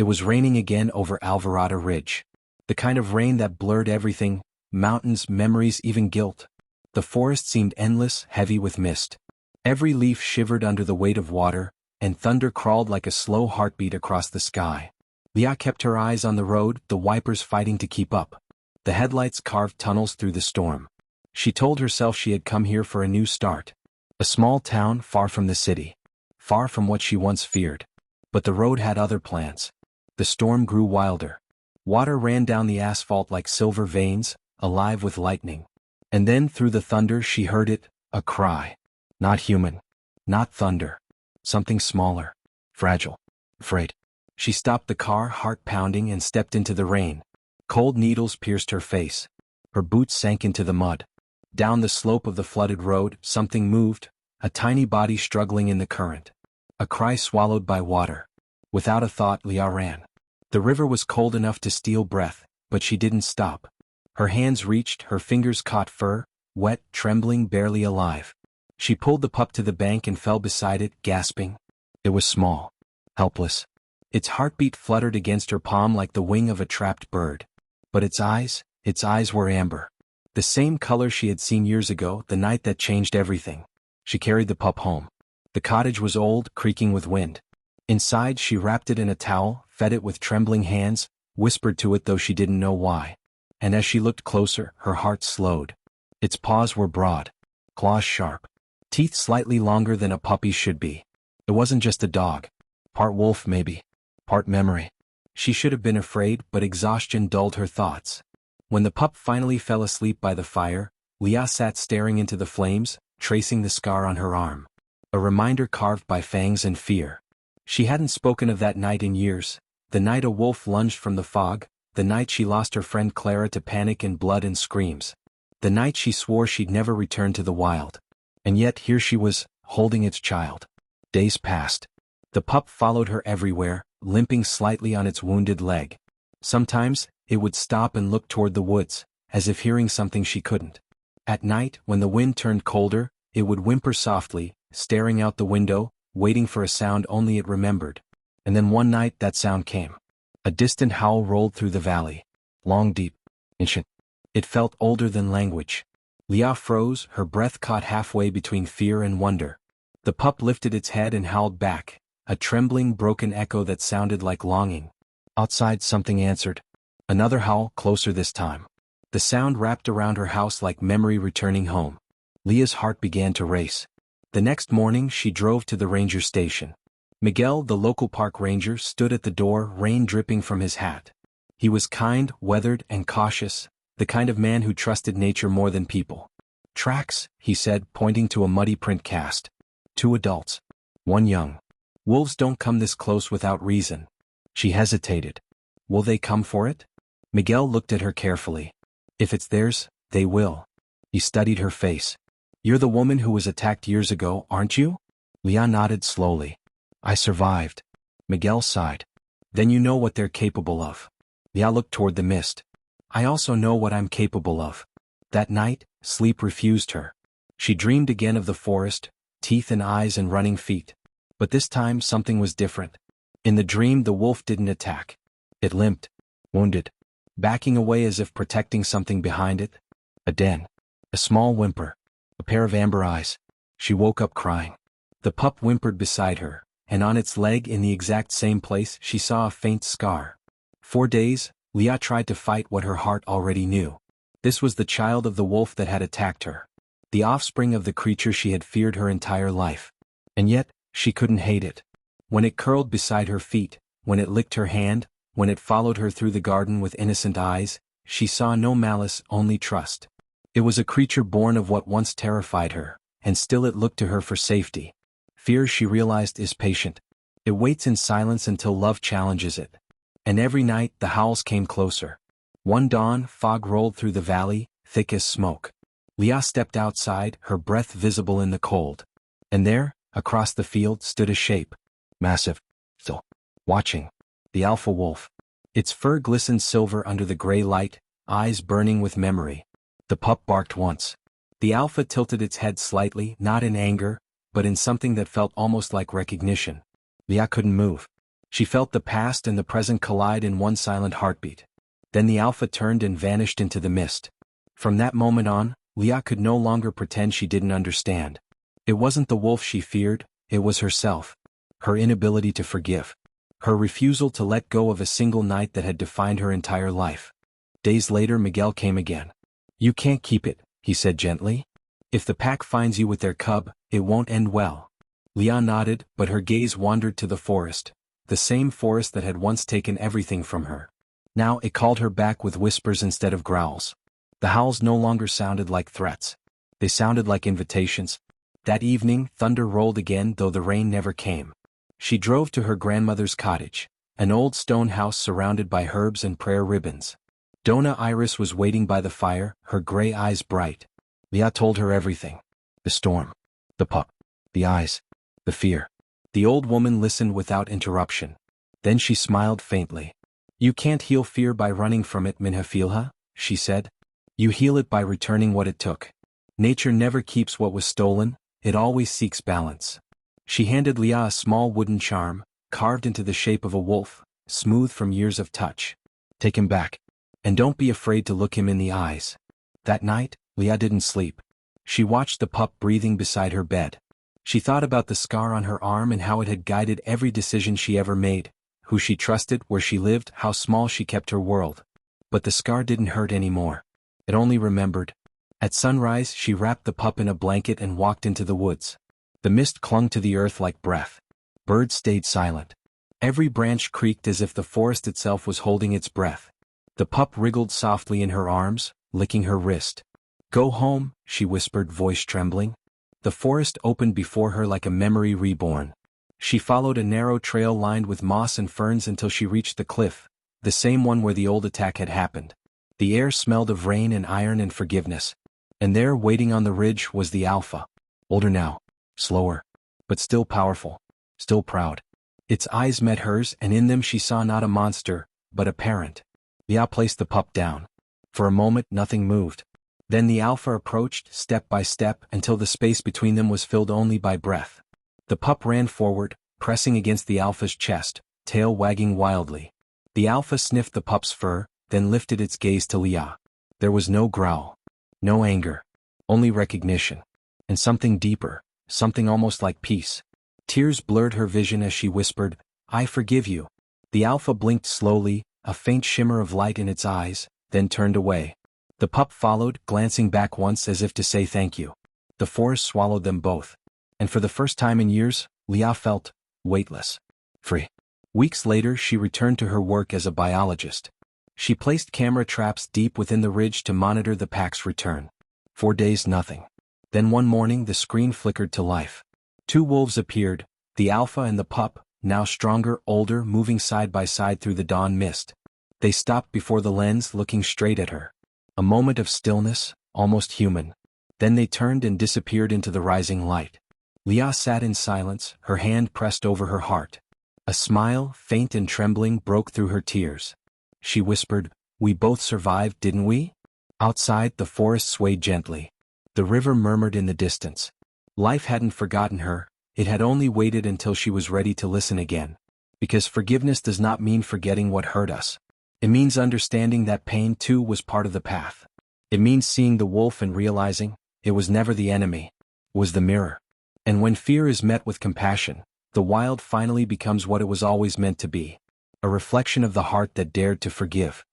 It was raining again over Alvarado Ridge. The kind of rain that blurred everything, mountains, memories, even guilt. The forest seemed endless, heavy with mist. Every leaf shivered under the weight of water, and thunder crawled like a slow heartbeat across the sky. Leah kept her eyes on the road, the wipers fighting to keep up. The headlights carved tunnels through the storm. She told herself she had come here for a new start. A small town far from the city. Far from what she once feared. But the road had other plans. The storm grew wilder. Water ran down the asphalt like silver veins, alive with lightning. And then through the thunder she heard it, a cry. Not human. Not thunder. Something smaller. Fragile. Afraid. She stopped the car, heart pounding, and stepped into the rain. Cold needles pierced her face. Her boots sank into the mud. Down the slope of the flooded road, something moved, a tiny body struggling in the current. A cry swallowed by water. Without a thought, Leah ran. The river was cold enough to steal breath, but she didn't stop. Her hands reached, her fingers caught fur, wet, trembling, barely alive. She pulled the pup to the bank and fell beside it, gasping. It was small. Helpless. Its heartbeat fluttered against her palm like the wing of a trapped bird. But its eyes were amber. The same color she had seen years ago, the night that changed everything. She carried the pup home. The cottage was old, creaking with wind. Inside, she wrapped it in a towel, fed it with trembling hands, whispered to it though she didn't know why. And as she looked closer, her heart slowed. Its paws were broad. Claws sharp. Teeth slightly longer than a puppy should be. It wasn't just a dog. Part wolf maybe. Part memory. She should have been afraid, but exhaustion dulled her thoughts. When the pup finally fell asleep by the fire, Leah sat staring into the flames, tracing the scar on her arm. A reminder carved by fangs and fear. She hadn't spoken of that night in years, the night a wolf lunged from the fog, the night she lost her friend Clara to panic and blood and screams. The night she swore she'd never return to the wild. And yet here she was, holding its child. Days passed. The pup followed her everywhere, limping slightly on its wounded leg. Sometimes, it would stop and look toward the woods, as if hearing something she couldn't. At night, when the wind turned colder, it would whimper softly, staring out the window, waiting for a sound only it remembered. And then one night that sound came. A distant howl rolled through the valley. Long, deep, ancient. It felt older than language. Leah froze, her breath caught halfway between fear and wonder. The pup lifted its head and howled back, a trembling, broken echo that sounded like longing. Outside something answered. Another howl, closer this time. The sound wrapped around her house like memory returning home. Leah's heart began to race. The next morning she drove to the ranger station. Miguel, the local park ranger, stood at the door, rain dripping from his hat. He was kind, weathered, and cautious, the kind of man who trusted nature more than people. Tracks, he said, pointing to a muddy print cast. 2 adults. 1 young. Wolves don't come this close without reason. She hesitated. Will they come for it? Miguel looked at her carefully. If it's theirs, they will. He studied her face. You're the woman who was attacked years ago, aren't you? Leah nodded slowly. I survived. Miguel sighed. Then you know what they're capable of. Leah looked toward the mist. I also know what I'm capable of. That night, sleep refused her. She dreamed again of the forest, teeth and eyes and running feet. But this time something was different. In the dream the wolf didn't attack. It limped. Wounded. Backing away as if protecting something behind it. A den. A small whimper. A pair of amber eyes. She woke up crying. The pup whimpered beside her, and on its leg in the exact same place she saw a faint scar. 4 days, Leah tried to fight what her heart already knew. This was the child of the wolf that had attacked her. The offspring of the creature she had feared her entire life. And yet, she couldn't hate it. When it curled beside her feet, when it licked her hand, when it followed her through the garden with innocent eyes, she saw no malice, only trust. It was a creature born of what once terrified her, and still it looked to her for safety. Fear, she realized, is patient. It waits in silence until love challenges it. And every night the howls came closer. One dawn, fog rolled through the valley, thick as smoke. Leah stepped outside, her breath visible in the cold. And there, across the field, stood a shape. Massive. Still. Watching. The alpha wolf. Its fur glistened silver under the gray light, eyes burning with memory. The pup barked once. The alpha tilted its head slightly, not in anger, but in something that felt almost like recognition. Leah couldn't move. She felt the past and the present collide in one silent heartbeat. Then the alpha turned and vanished into the mist. From that moment on, Leah could no longer pretend she didn't understand. It wasn't the wolf she feared, it was herself. Her inability to forgive. Her refusal to let go of a single night that had defined her entire life. Days later Miguel came again. "You can't keep it," he said gently. "If the pack finds you with their cub, it won't end well." Leah nodded, but her gaze wandered to the forest. The same forest that had once taken everything from her. Now it called her back with whispers instead of growls. The howls no longer sounded like threats. They sounded like invitations. That evening, thunder rolled again, though the rain never came. She drove to her grandmother's cottage, an old stone house surrounded by herbs and prayer ribbons. Dona Iris was waiting by the fire, her gray eyes bright. Leah told her everything. The storm. The pup. The eyes. The fear. The old woman listened without interruption. Then she smiled faintly. "You can't heal fear by running from it, Minhafilha," she said. "You heal it by returning what it took. Nature never keeps what was stolen, it always seeks balance." She handed Leah a small wooden charm, carved into the shape of a wolf, smooth from years of touch. "Take him back. And don't be afraid to look him in the eyes." That night, Leah didn't sleep. She watched the pup breathing beside her bed. She thought about the scar on her arm and how it had guided every decision she ever made, who she trusted, where she lived, how small she kept her world. But the scar didn't hurt anymore. It only remembered. At sunrise she wrapped the pup in a blanket and walked into the woods. The mist clung to the earth like breath. Birds stayed silent. Every branch creaked as if the forest itself was holding its breath. The pup wriggled softly in her arms, licking her wrist. "Go home," she whispered, voice trembling. The forest opened before her like a memory reborn. She followed a narrow trail lined with moss and ferns until she reached the cliff, the same one where the old attack had happened. The air smelled of rain and iron and forgiveness. And there, waiting on the ridge, was the alpha. Older now. Slower. But still powerful. Still proud. Its eyes met hers, and in them she saw not a monster, but a parent. Leah placed the pup down. For a moment nothing moved. Then the alpha approached, step by step, until the space between them was filled only by breath. The pup ran forward, pressing against the alpha's chest, tail wagging wildly. The alpha sniffed the pup's fur, then lifted its gaze to Leah. There was no growl. No anger. Only recognition. And something deeper, something almost like peace. Tears blurred her vision as she whispered, "I forgive you." The alpha blinked slowly, a faint shimmer of light in its eyes, then turned away. The pup followed, glancing back once as if to say thank you. The forest swallowed them both. And for the first time in years, Leah felt weightless. Free. Weeks later she returned to her work as a biologist. She placed camera traps deep within the ridge to monitor the pack's return. 4 days nothing. Then one morning the screen flickered to life. 2 wolves appeared, the alpha and the pup, now stronger, older, moving side by side through the dawn mist. They stopped before the lens, looking straight at her. A moment of stillness, almost human. Then they turned and disappeared into the rising light. Leah sat in silence, her hand pressed over her heart. A smile, faint and trembling, broke through her tears. She whispered, "We both survived, didn't we?" Outside, the forest swayed gently. The river murmured in the distance. Life hadn't forgotten her, it had only waited until she was ready to listen again. Because forgiveness does not mean forgetting what hurt us. It means understanding that pain too was part of the path. It means seeing the wolf and realizing, it was never the enemy, it was the mirror. And when fear is met with compassion, the wild finally becomes what it was always meant to be. A reflection of the heart that dared to forgive.